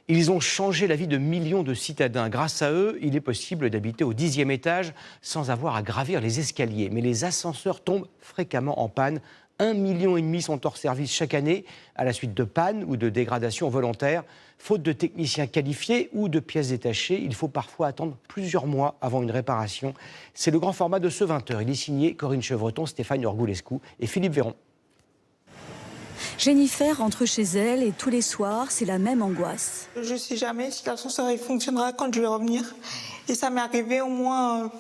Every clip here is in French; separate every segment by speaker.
Speaker 1: Ils ont changé la vie de millions de citadins. Grâce à eux, il est possible d'habiter au 10e étage sans avoir à gravir les escaliers. Mais les ascenseurs tombent fréquemment en panne. 1,5 million sont hors service chaque année à la suite de pannes ou de dégradations volontaires. Faute de techniciens qualifiés ou de pièces détachées, il faut parfois attendre plusieurs mois avant une réparation. C'est le grand format de ce 20h. Il est signé Corinne Chevreton, Stéphane Orgoulescu et Philippe Véron.
Speaker 2: Jennifer rentre chez elle et tous les soirs, c'est la même angoisse.
Speaker 3: Je ne sais jamais si l'ascenseur fonctionnera quand je vais revenir. Et ça m'est arrivé au moins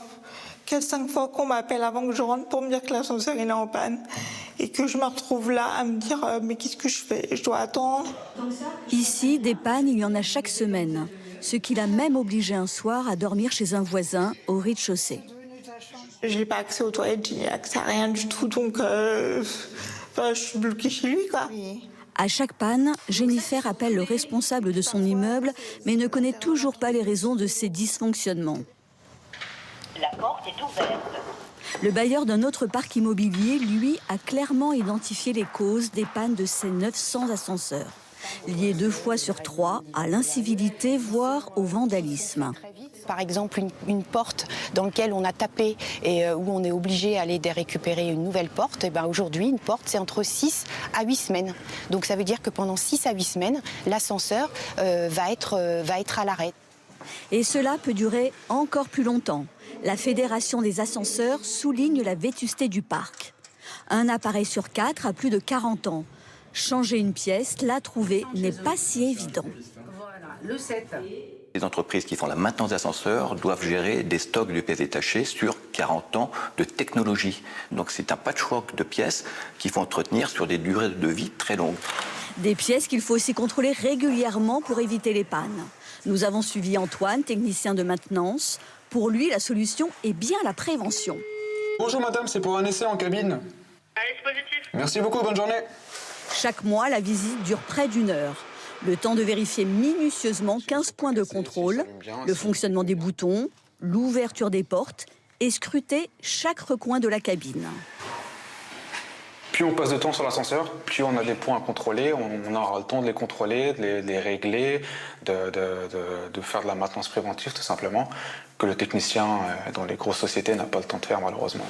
Speaker 3: 4-5 fois qu'on m'appelle avant que je rentre pour me dire que l'ascenseur est en panne. Et que je me retrouve là à me dire mais qu'est-ce que je fais? Je dois attendre.
Speaker 2: Ici, des pannes, il y en a chaque semaine. Ce qui l'a même obligé un soir à dormir chez un voisin au rez-de-chaussée.
Speaker 3: Je n'ai pas accès aux toilettes, je n'ai accès à rien du tout. Donc je suis bloquée chez lui, quoi.
Speaker 2: À chaque panne, Jennifer appelle le responsable de son immeuble, mais ne connaît toujours pas les raisons de ces dysfonctionnements.
Speaker 4: La porte est ouverte.
Speaker 2: Le bailleur d'un autre parc immobilier, lui, a clairement identifié les causes des pannes de ses 900 ascenseurs, liées 2 fois sur 3 à l'incivilité, voire au vandalisme.
Speaker 5: Par exemple, une porte dans laquelle on a tapé et où on est obligé d'aller récupérer une nouvelle porte, et ben aujourd'hui, une porte, c'est entre 6 à 8 semaines. Donc ça veut dire que pendant 6 à 8 semaines, l'ascenseur va être à l'arrêt.
Speaker 2: Et cela peut durer encore plus longtemps. La Fédération des ascenseurs souligne la vétusté du parc. Un appareil sur 4 a plus de 40 ans. Changer une pièce, la trouver n'est pas si évident.
Speaker 4: Voilà, le 7.
Speaker 6: Les entreprises qui font la maintenance d'ascenseurs doivent gérer des stocks de pièces détachées sur 40 ans de technologie. Donc c'est un patchwork de pièces qu'il faut entretenir sur des durées de vie très longues.
Speaker 2: Des pièces qu'il faut aussi contrôler régulièrement pour éviter les pannes. Nous avons suivi Antoine, technicien de maintenance. Pour lui, la solution est bien la prévention.
Speaker 7: Bonjour madame, c'est pour un essai en cabine.
Speaker 8: Allez, c'est positif.
Speaker 7: Merci beaucoup, bonne journée.
Speaker 2: Chaque mois, la visite dure près d'1 heure. Le temps de vérifier minutieusement 15 points de contrôle, le fonctionnement des boutons, l'ouverture des portes et scruter chaque recoin de la cabine.
Speaker 7: Plus on passe de temps sur l'ascenseur, plus on a des points à contrôler, on aura le temps de les contrôler, de les régler, de faire de la maintenance préventive tout simplement, que le technicien dans les grosses sociétés n'a pas le temps de faire malheureusement.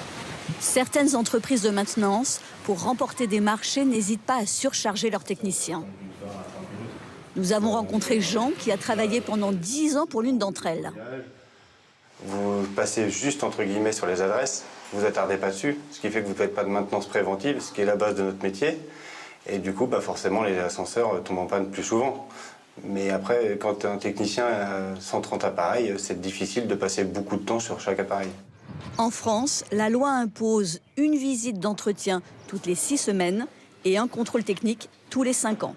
Speaker 2: Certaines entreprises de maintenance, pour remporter des marchés, n'hésitent pas à surcharger leurs techniciens. Nous avons rencontré Jean qui a travaillé pendant 10 ans pour l'une d'entre elles.
Speaker 9: Vous passez juste entre guillemets sur les adresses, vous vous attardez pas dessus, ce qui fait que vous ne faites pas de maintenance préventive, ce qui est la base de notre métier. Et du coup, forcément, les ascenseurs tombent en panne plus souvent. Mais après, quand un technicien a 130 appareils, c'est difficile de passer beaucoup de temps sur chaque appareil.
Speaker 2: En France, la loi impose une visite d'entretien toutes les 6 semaines et un contrôle technique tous les 5 ans.